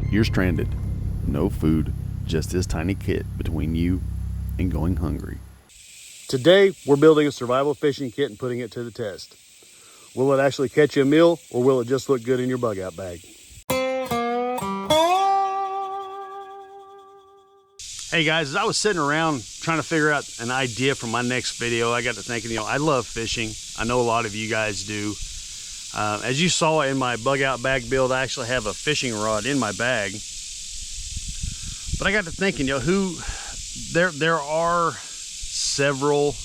You're stranded. No food, just this tiny kit between you and going hungry. Today, we're building a survival fishing kit and putting it to the test. Will it actually catch you a meal, or will it just look good in your bug out bag? Hey guys, as I was sitting around trying to figure out an idea for my next video, I got to thinking, I love fishing. I know a lot of you guys do. As you saw in my bug out bag build, I actually have a fishing rod in my bag. But I got to thinking, there are several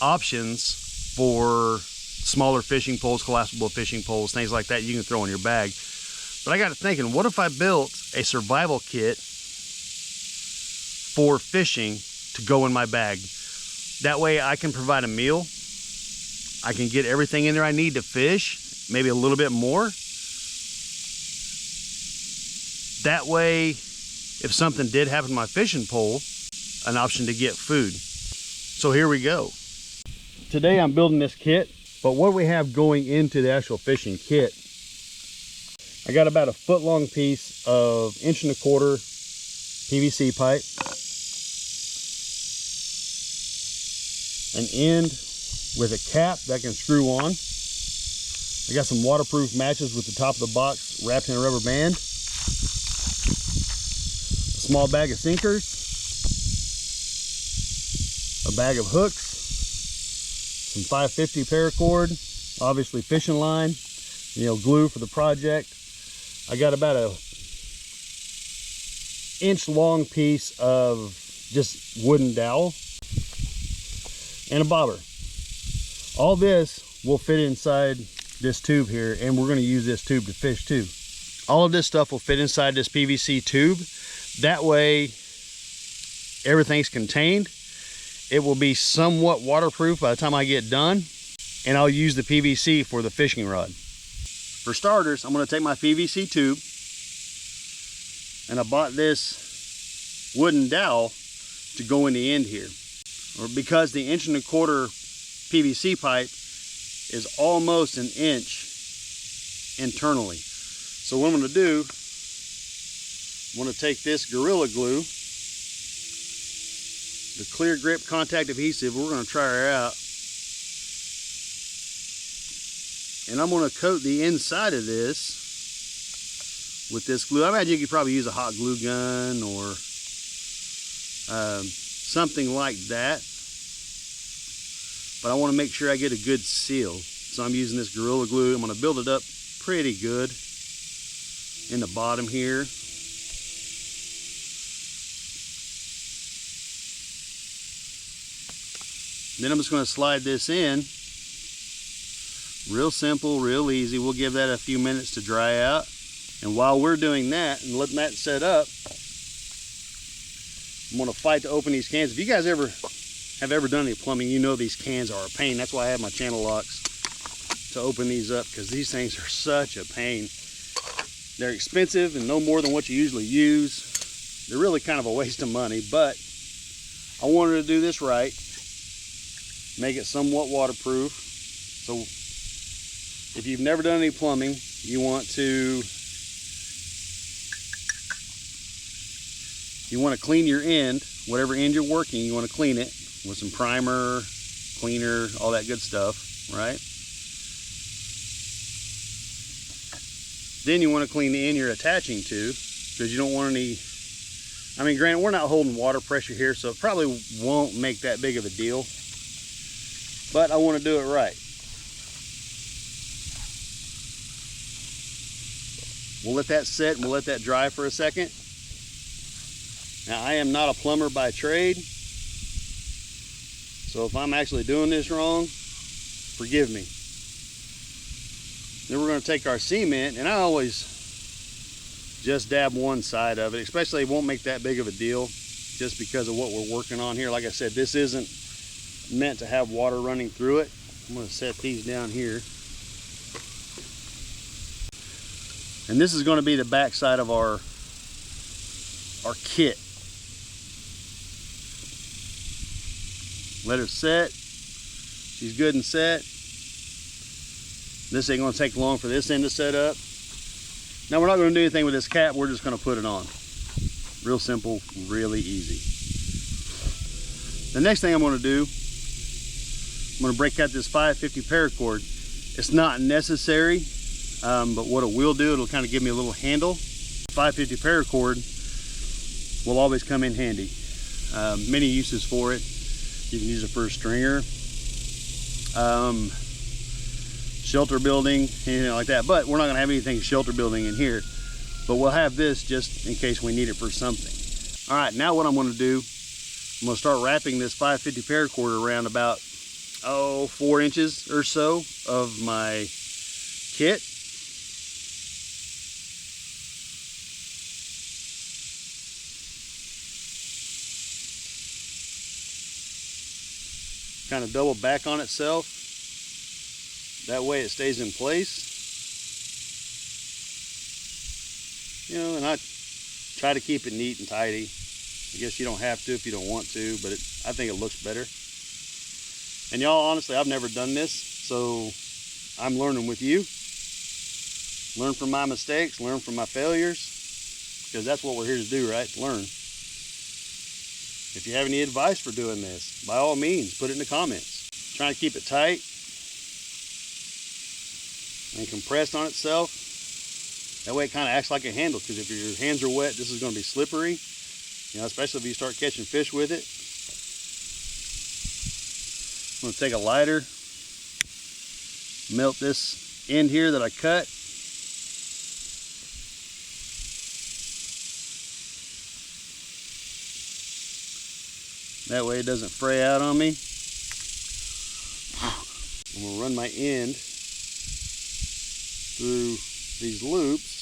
options for smaller fishing poles, collapsible fishing poles, things like that you can throw in your bag. But I got to thinking, what if I built a survival kit for fishing to go in my bag? That way I can provide a meal. I can get everything in there I need to fish, maybe a little bit more. That way, if something did happen to my fishing pole, an option to get food. So here we go. Today I'm building this kit, but what we have going into the actual fishing kit, I got about a foot long piece of 1.25 inch PVC pipe, an end with a cap that can screw on. I got some waterproof matches with the top of the box wrapped in a rubber band, a small bag of sinkers, a bag of hooks, some 550 paracord, obviously fishing line, glue for the project. I got about a inch long piece of just wooden dowel and a bobber. All this will fit inside this tube here, and we're going to use this tube to fish too. All of this stuff will fit inside this PVC tube. That way everything's contained. It will be somewhat waterproof by the time I get done, and I'll use the PVC for the fishing rod. For starters, I'm going to take my PVC tube, and I bought this wooden dowel to go in the end here, because the 1.25 inch PVC pipe is almost an inch internally. So what I'm going to do, I'm going to take this Gorilla Glue, the clear grip contact adhesive. We're going to try her out, and I'm going to coat the inside of this with this glue. I imagine you could probably use a hot glue gun or something like that, but I want to make sure I get a good seal. So I'm using this Gorilla Glue. I'm going to build it up pretty good in the bottom here. Then I'm just going to slide this in. Real simple, real easy. We'll give that a few minutes to dry out. And while we're doing that and letting that set up, I'm going to fight to open these cans. If you guys have ever done any plumbing, you know these cans are a pain. That's why I have my channel locks to open these up, because these things are such a pain. They're expensive and no more than what you usually use. They're really kind of a waste of money, but I wanted to do this right. Make it somewhat waterproof. So if you've never done any plumbing, you want to clean your end, whatever end you're working, you want to clean it with some primer, cleaner, all that good stuff, right? Then you want to clean the end you're attaching to, because you don't want any, granted, we're not holding water pressure here, so it probably won't make that big of a deal, but I want to do it right. We'll let that sit and we'll let that dry for a second. Now, I am not a plumber by trade, so if I'm actually doing this wrong, forgive me. Then we're going to take our cement, and I always just dab one side of it, especially it won't make that big of a deal just because of what we're working on here. Like I said, this isn't meant to have water running through it. I'm going to set these down here. And this is going to be the back side of our kit. Let her set. She's good and set. This ain't going to take long for this end to set up. Now we're not going to do anything with this cap, we're just going to put it on. Real simple, really easy. The next thing I'm going to do, I'm going to break out this 550 paracord. It's not necessary, but what it will do, it'll kind of give me a little handle. 550 paracord will always come in handy. Many uses for it. You can use it for a stringer, shelter building, anything like that. But we're not going to have anything shelter building in here. But we'll have this just in case we need it for something. All right, now what I'm going to do, I'm going to start wrapping this 550 paracord around about 4 inches or so of my kit. Kind of double back on itself. That way it stays in place. You know, and I try to keep it neat and tidy. I guess you don't have to if you don't want to, but I think it looks better. And y'all, honestly, I've never done this, so I'm learning with you. Learn from my mistakes, learn from my failures, because that's what we're here to do, right? Learn. If you have any advice for doing this, by all means, put it in the comments. Trying to keep it tight and compressed on itself. That way it kind of acts like a handle, because if your hands are wet, this is going to be slippery. You know, especially if you start catching fish with it. I'm going to take a lighter, melt this end here that I cut. That way it doesn't fray out on me. I'm going to run my end through these loops.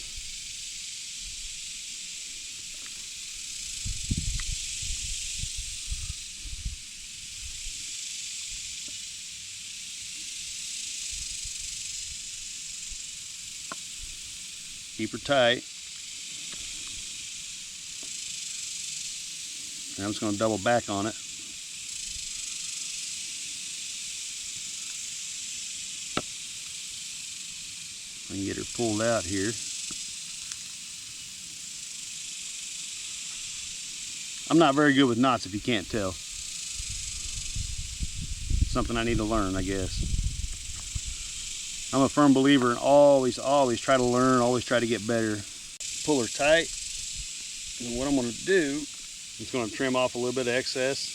Keep her tight. And I'm just going to double back on it. I can get her pulled out here. I'm not very good with knots, if you can't tell. Something I need to learn, I guess. I'm a firm believer in always try to learn, always try to get better. Pull her tight. And what I'm going to do, I'm just going to trim off a little bit of excess.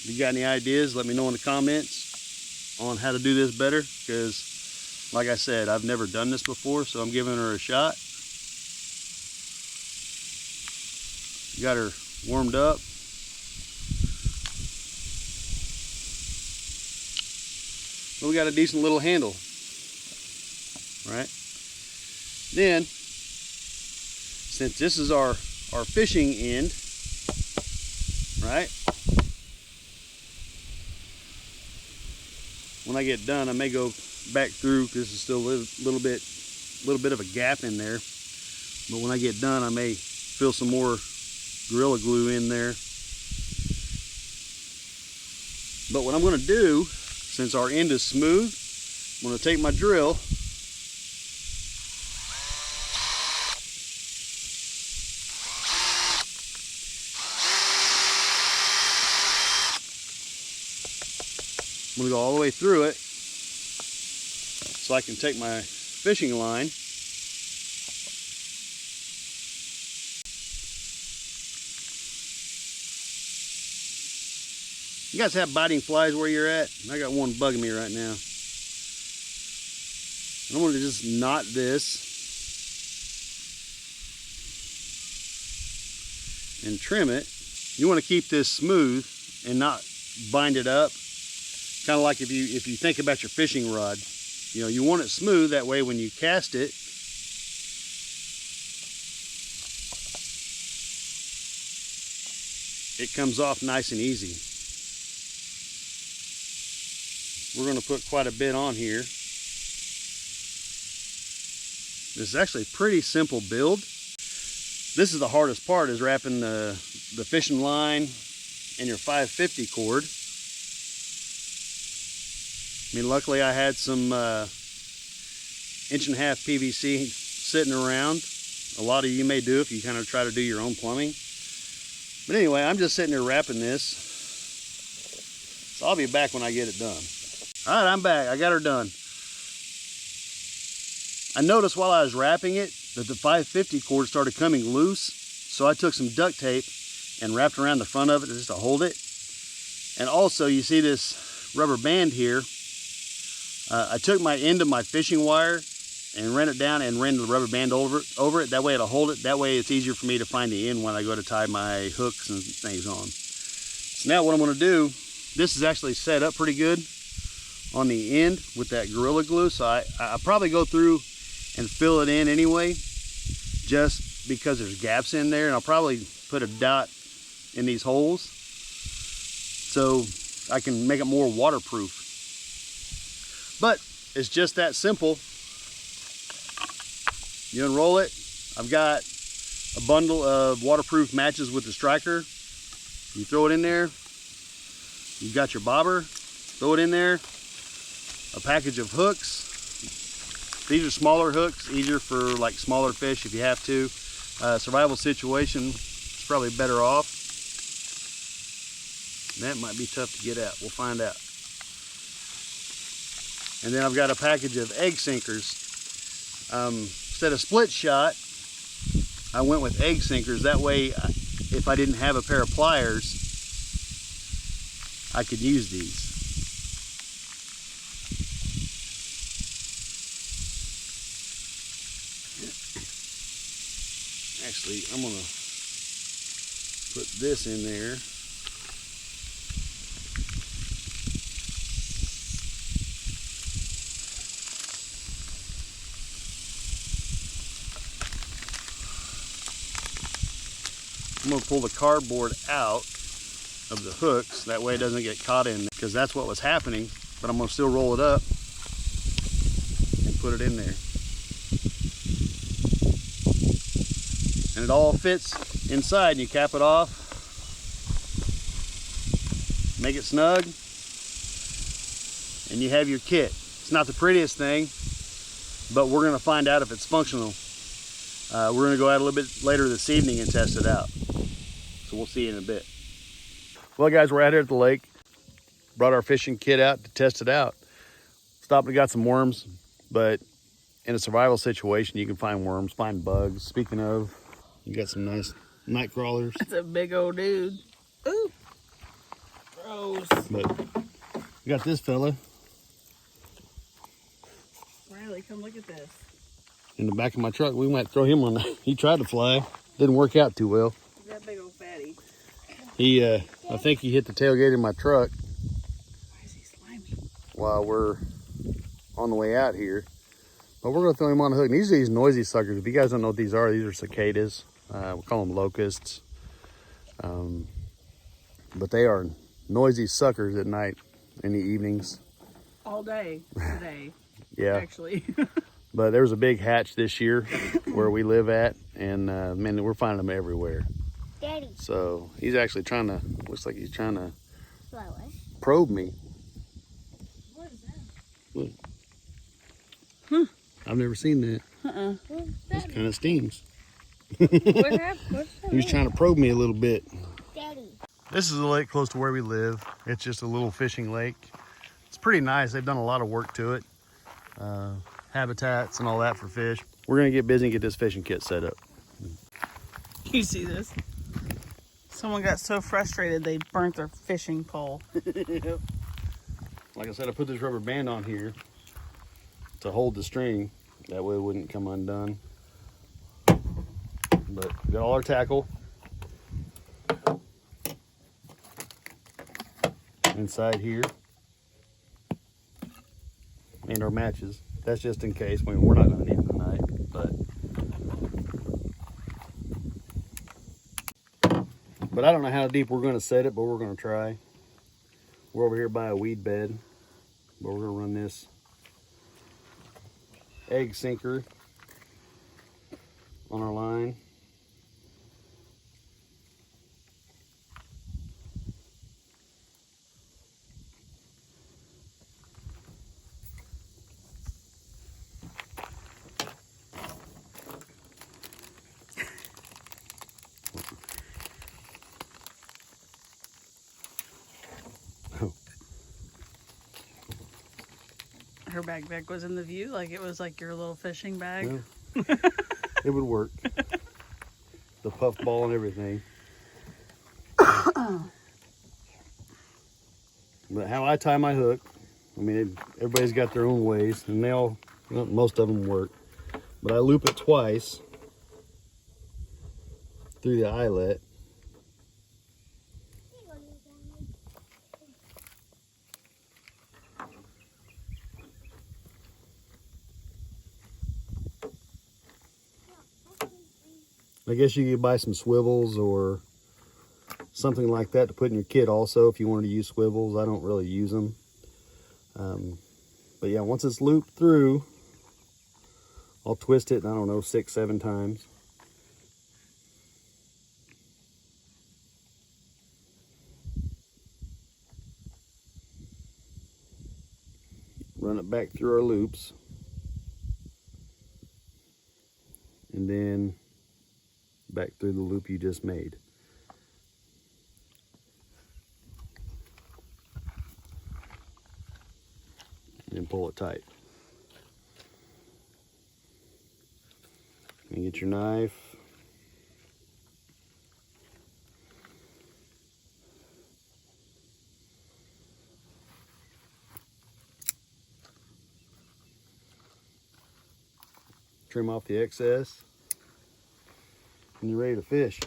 If you got any ideas, let me know in the comments on how to do this better, because like I said, I've never done this before, so I'm giving her a shot. Got her warmed up. Well, we got a decent little handle, right? Then, since this is our fishing end, right? When I get done, I may go back through, because there's still a little bit of a gap in there. But when I get done, I may fill some more Gorilla Glue in there. But what I'm going to do, since our end is smooth, I'm going to take my drill I'm going to go all the way through it so I can take my fishing line You guys have biting flies where you're at? I got one bugging me right now. I'm going to just knot this and trim it. You want to keep this smooth and not bind it up. Kind of like if you think about your fishing rod. You know, you want it smooth, that way when you cast it, it comes off nice and easy. We're going to put quite a bit on here. This is actually a pretty simple build. This is the hardest part, is wrapping the fishing line and your 550 cord. I mean, luckily I had some 1.5 PVC sitting around. A lot of you may do if you kind of try to do your own plumbing. But anyway, I'm just sitting here wrapping this. So I'll be back when I get it done. All right, I'm back. I got her done. I noticed while I was wrapping it that the 550 cord started coming loose. So I took some duct tape and wrapped around the front of it just to hold it. And also you see this rubber band here. I took my end of my fishing wire and ran it down and ran the rubber band over it. That way it'll hold it. That way it's easier for me to find the end when I go to tie my hooks and things on. So now what I'm gonna do, this is actually set up pretty good on the end with that Gorilla Glue. So I probably go through and fill it in anyway, just because there's gaps in there. And I'll probably put a dot in these holes so I can make it more waterproof. But it's just that simple. You unroll it. I've got a bundle of waterproof matches with the striker. You throw it in there. You've got your bobber. Throw it in there. A package of hooks. These are smaller hooks, easier for like smaller fish if you have to. Survival situation, it's probably better off. That might be tough to get out. We'll find out. And then I've got a package of egg sinkers. Instead of split shot, I went with egg sinkers. That way, if I didn't have a pair of pliers, I could use these. Actually, I'm gonna put this in there. I'm gonna pull the cardboard out of the hooks. That way it doesn't get caught in there, because that's what was happening. But I'm gonna still roll it up and put it in there. And it all fits inside, and you cap it off. Make it snug. And you have your kit. It's not the prettiest thing, but we're gonna find out if it's functional. We're gonna go out a little bit later this evening and test it out. So we'll see you in a bit. Well guys, we're out here at the lake. Brought our fishing kit out to test it out. Stopped and got some worms, but in a survival situation, you can find worms, find bugs. Speaking of, you got some nice night crawlers. That's a big old dude. Ooh, gross. But you got this fella Riley, come look at this. in the back of my truck. We might throw him on there. He tried to fly. Didn't work out too well. That big old fatty. I think he hit the tailgate of my truck Why is he slimy? while we're on the way out here. But we're gonna throw him on the hook. And these are these noisy suckers. If you guys don't know what these are cicadas. We call them locusts. But they are noisy suckers at night, in the evenings. All day today. Yeah. Actually. But there was a big hatch this year where we live at, and man, we're finding them everywhere. Daddy. So he's actually trying to, looks like he's trying to Flower. probe me. What is that? Look. Huh. I've never seen that. Uh-uh. This kind of stings. What happened? What's that? He was trying to probe me a little bit. Daddy. This is a lake close to where we live. It's just a little fishing lake. It's pretty nice. They've done a lot of work to it. Habitats and all that for fish. We're gonna get busy and get this fishing kit set up. You see this? Someone got so frustrated they burnt their fishing pole. Yep. Like I said, I put this rubber band on here to hold the string. That way it wouldn't come undone. But we got all our tackle inside here. And our matches. That's just in case. I mean, we're not going to need them tonight, but I don't know how deep we're going to set it, but we're going to try. We're over here by a weed bed, but we're going to run this egg sinker on our line. her backpack was in the view, like it was like your little fishing bag. Well, it would work. The puff ball and everything. But how I tie my hook, I mean, everybody's got their own ways, and they all, well, most of them work. But I loop it twice through the eyelet. I guess you could buy some swivels or something like that to put in your kit also if you wanted to use swivels. I don't really use them. But yeah, once it's looped through, I'll twist it, I don't know, 6-7 times. Run it back through our loops. And then back through the loop you just made. And pull it tight. And get your knife. Trim off the excess. And you're ready to fish.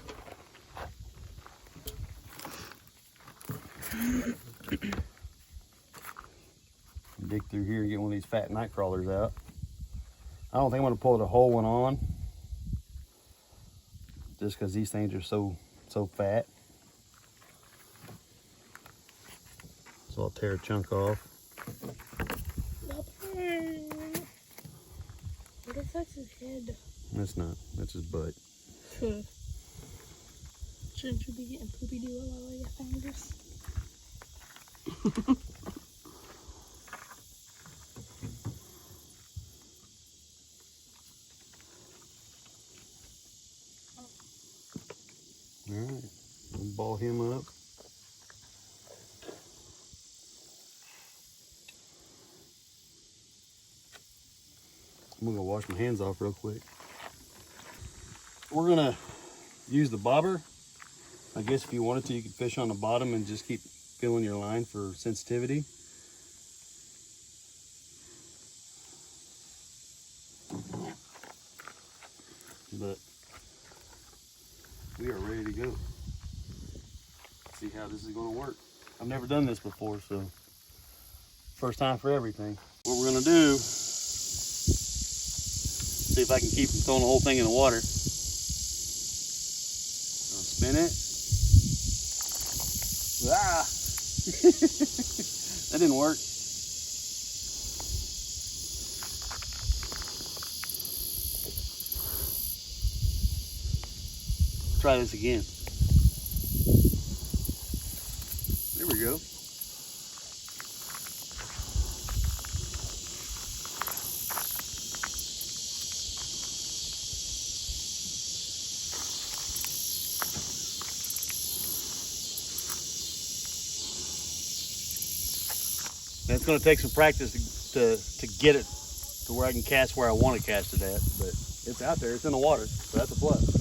Dig through here and get one of these fat night crawlers out. I don't think I'm going to pull the whole one on, just because these things are so fat. So I'll tear a chunk off. What if that's his head? That's not. That's his butt. Shouldn't you be getting poopy doo all over your fingers? Alright, we'll ball him up. I'm gonna go wash my hands off real quick. We're gonna use the bobber. I guess if you wanted to, you could fish on the bottom and just keep filling your line for sensitivity. But we are ready to go. See how this is gonna work. I've never done this before, so first time for everything. What we're gonna do, see if I can keep from throwing the whole thing in the water. I'll spin it. Ah! That didn't work. Try this again. There we go. And it's going to take some practice to get it to where I can cast where I want to cast it at, but it's out there, it's in the water, so that's a plus.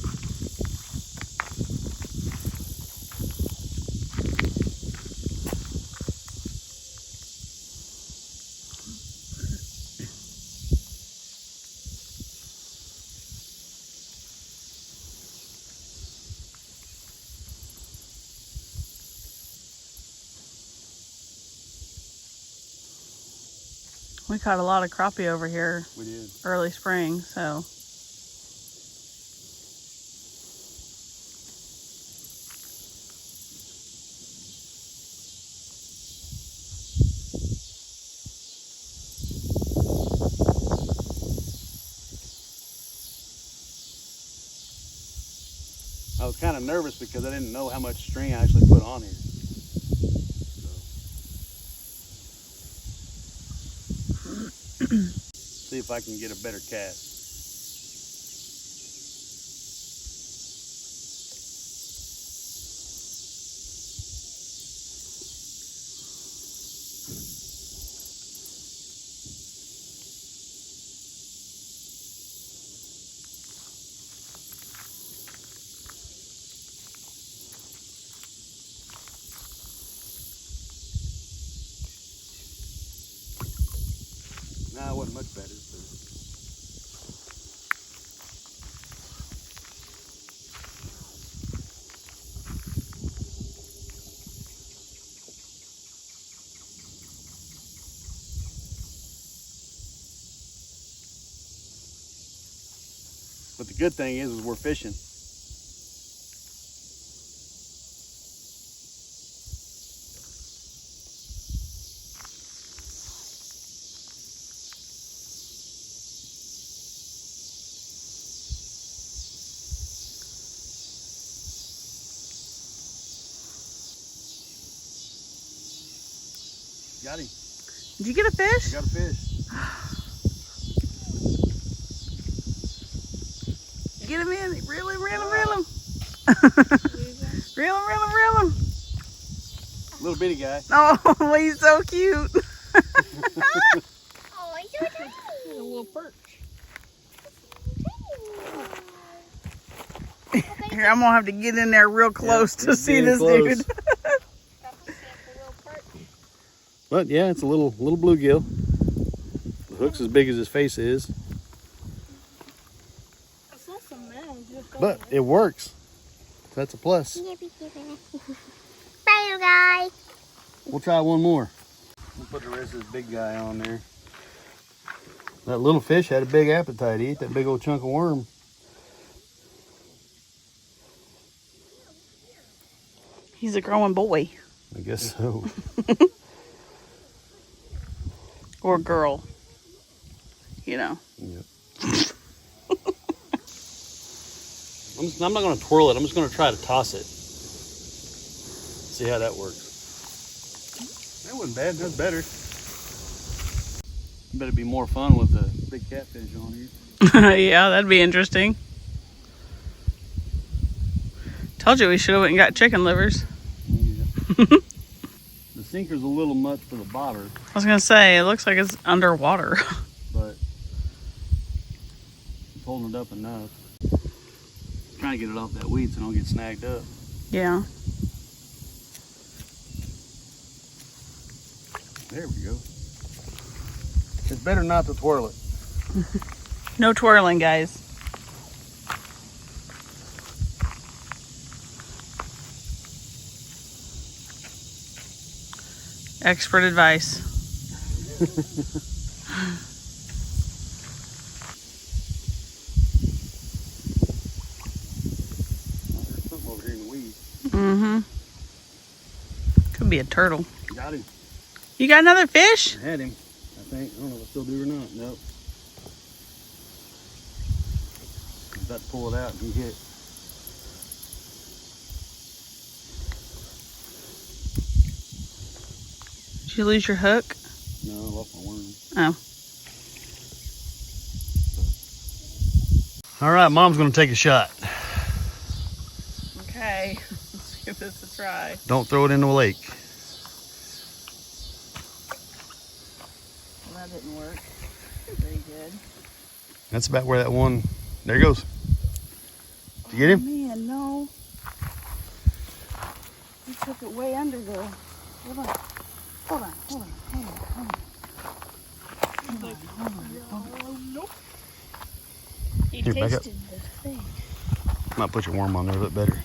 We caught a lot of crappie over here We did. early spring, so I was kind of nervous because I didn't know how much string I actually put on here. See if I can get a better cast. But the good thing is we're fishing. Got him. Did you get a fish? I got a fish. Get him in. Reel him, reel him, reel him. Reel him, reel him, reel him. Little bitty guy. Oh, he's so cute. Oh, he's so tiny. A little perch. Here, I'm gonna have to get in there real close to see this dude. But yeah, it's a little bluegill. The hook's as big as his face is. But it works. That's a plus. Bye, guys. We'll try one more. We'll put the rest of this big guy on there. That little fish had a big appetite. He ate that big old chunk of worm. He's a growing boy. I guess so. Or girl. You know. Yep. I'm not going to twirl it. I'm just going to try to toss it. See how that works. That wasn't bad. That's better. Better be more fun with the big catfish on here. Yeah, that'd be interesting. Told you we should have went and got chicken livers. Yeah. The sinker's a little much for the bobber, I was gonna say, it looks like it's underwater. but it's holding it up enough. Trying to get it off that weed so I don't get snagged up. Yeah. There we go. It's better not to twirl it. No twirling, guys. Expert advice. There's something over here in the weed. Mm-hmm. Could be a turtle. Got him. You got another fish? I had him, I think. I don't know if I still do or not. Nope. I was about to pull it out and he hit. Did you lose your hook? No, I lost my worm. Oh. All right, Mom's gonna take a shot. Okay. Let's give this a try. Don't throw it into a lake. Well, that didn't work. Very good. That's about where that one, there he goes. Did you get him? Oh, man, no. You took it way under there. Hold on. Hold on, hold on, hold on, hold on. Nope. He Here, back up. tasted the thing. Might put your worm on there a bit better.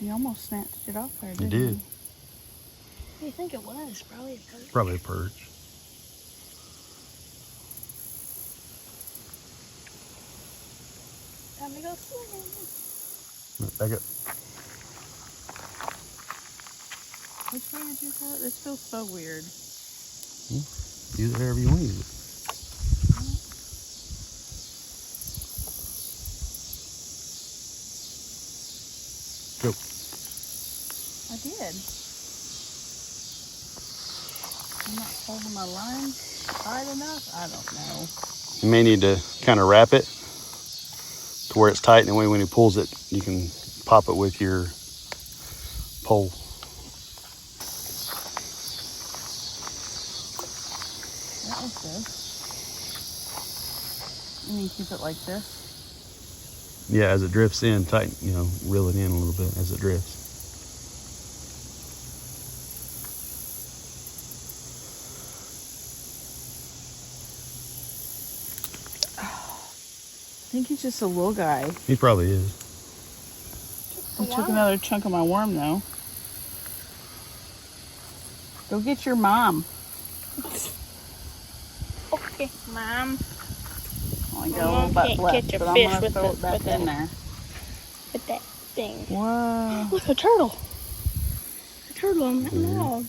You almost snatched it off there, You didn't did. you? What do you think it was? Probably a perch. Probably a perch. Time to go swimming. Back up. Which way did you go? This feels so weird. Use it however you want to use it. Go. I did. I'm not holding my line tight enough. I don't know. You may need to kind of wrap it to where it's tight, and that way when he pulls it, you can pop it with your pole. That was good. You need to keep it like this. Yeah, as it drifts in, tighten, reel it in a little bit as it drifts. I think he's just a little guy. He probably is. He took another chunk of my worm, though. Go get your mom. Okay, Mom. Only got a Mom little bit can't left, catch a but I'm fish gonna with throw it back in there. With that thing. Whoa. With a turtle. A turtle on that log.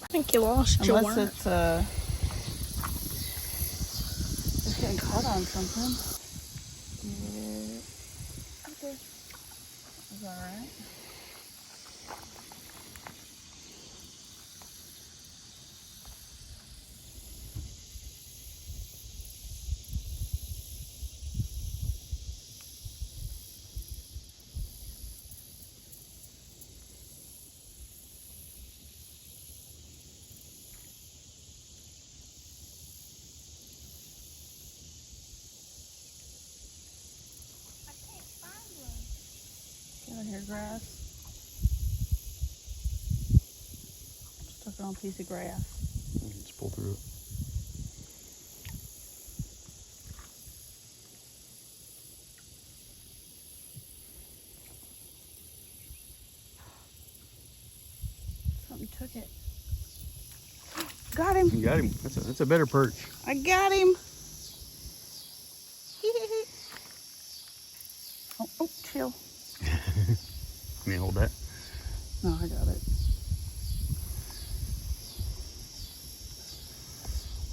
I think you lost your Unless worm. it's getting caught on something. Yeah. Okay. Is that right? Get out here, grass. Stuck on a piece of grass. Just pull through it. Something took it. Got him. You got him. That's a better perch. I got him. Oh, chill. Let me hold that. No, I got it.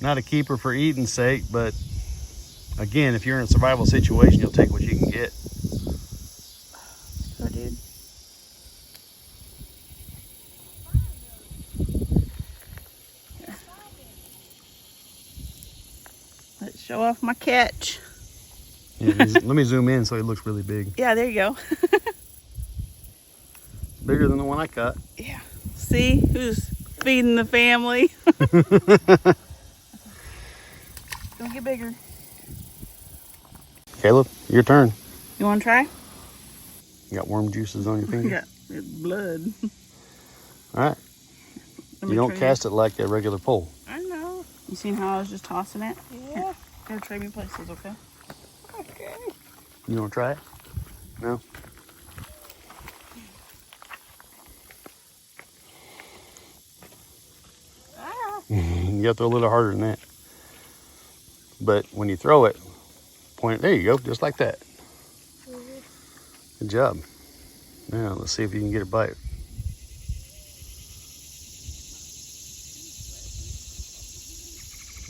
Not a keeper for eating's sake, but again, if you're in a survival situation, you'll take what you can get. Go, dude. Here. Let's show off my catch. Yeah, let me zoom in so it looks really big. Yeah, there you go. Bigger than the one I caught. Yeah. See who's feeding the family? Don't get bigger. Caleb, your turn. You want to try? You got worm juices on your You finger? got blood. All right. You don't cast it like a regular pole. I know. You seen how I was just tossing it? Yeah. Here, trade me places, okay? Okay. You want to try it? No? You got to throw a little harder than that. But when you throw it, point it, there you go, just like that. Good job. Now, let's see if you can get a bite.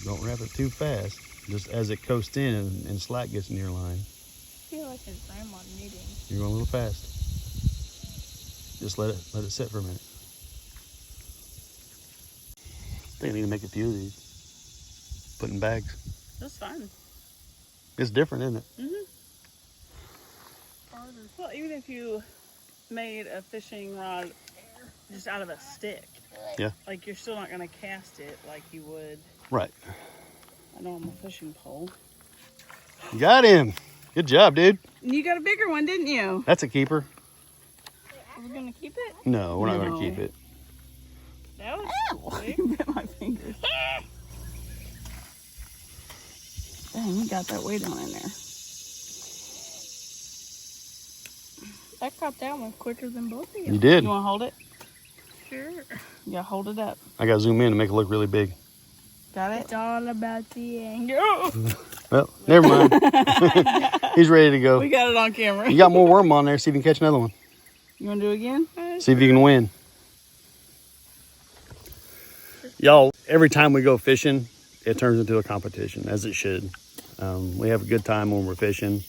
Don't wrap it too fast, just as it coasts in and slack gets near line. I feel like his grandma knitting. You're going a little fast. Just let it sit for a minute. I think I need to make a few of these. Put in bags. That's fun. It's different, isn't it? Well, even if you made a fishing rod just out of a stick, Yeah. like you're still not going to cast it like you would Right. a normal fishing pole. You got him. Good job, dude. You got a bigger one, didn't you? That's a keeper. Are we gonna keep it? No, we're not going No. to keep it. That was You bit my fingers. Dang, you got that weight on in there. I caught that one quicker than both of you. You did. You want to hold it? Sure. Yeah, hold it up. I got to zoom in to make it look really big. Got it? It's all about the angle. Well, never mind. He's ready to go. We got it on camera. You got more worm on there. See if you can catch another one. You want to do it again? See if you can win. Y'all, every time we go fishing, it turns into a competition, as it should. We have a good time when we're fishing.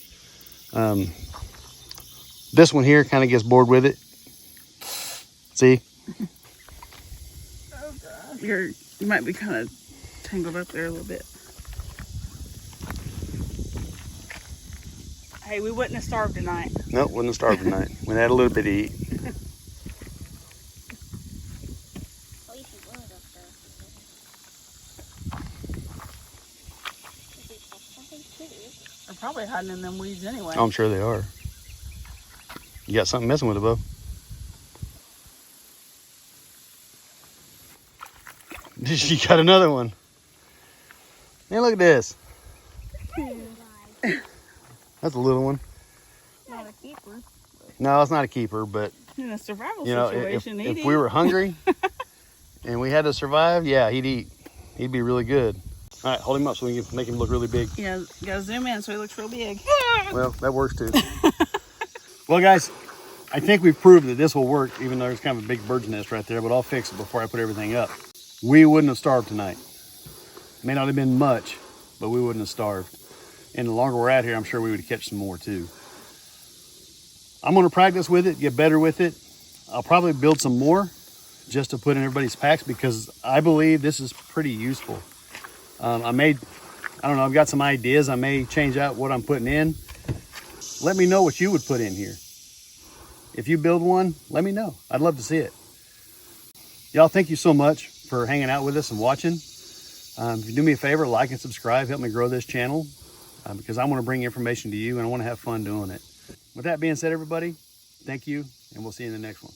This one here kind of gets bored with it. See? Oh, God. You might be kind of tangled up there a little bit. Hey, we wouldn't have starved tonight. Nope, wouldn't have starved tonight. We had a little bit to eat. There probably hiding in them weeds anyway. Oh, I'm sure they are. You got something messing with it, Bo. You got another one. Hey, look at this. That's a little one. Not a keeper. No, it's not a keeper, but In a survival you know, situation, if we were hungry and we had to survive, yeah, he'd eat. He'd be really good. All right, hold him up so we can make him look really big. Yeah, you gotta zoom in so he looks real big. Well, that works too. Well, guys, I think we've proved that this will work, even though there's kind of a big bird's nest right there, but I'll fix it before I put everything up. We wouldn't have starved tonight. May not have been much, but we wouldn't have starved. And the longer we're out here, I'm sure we would catch some more too. I'm gonna practice with it, get better with it. I'll probably build some more just to put in everybody's packs because I believe this is pretty useful. I don't know, I've got some ideas. I may change out what I'm putting in. Let me know what you would put in here. If you build one, let me know. I'd love to see it. Y'all, thank you so much for hanging out with us and watching. If you do me a favor, like and subscribe, help me grow this channel because I want to bring information to you and I want to have fun doing it. With that being said, everybody, thank you, and we'll see you in the next one.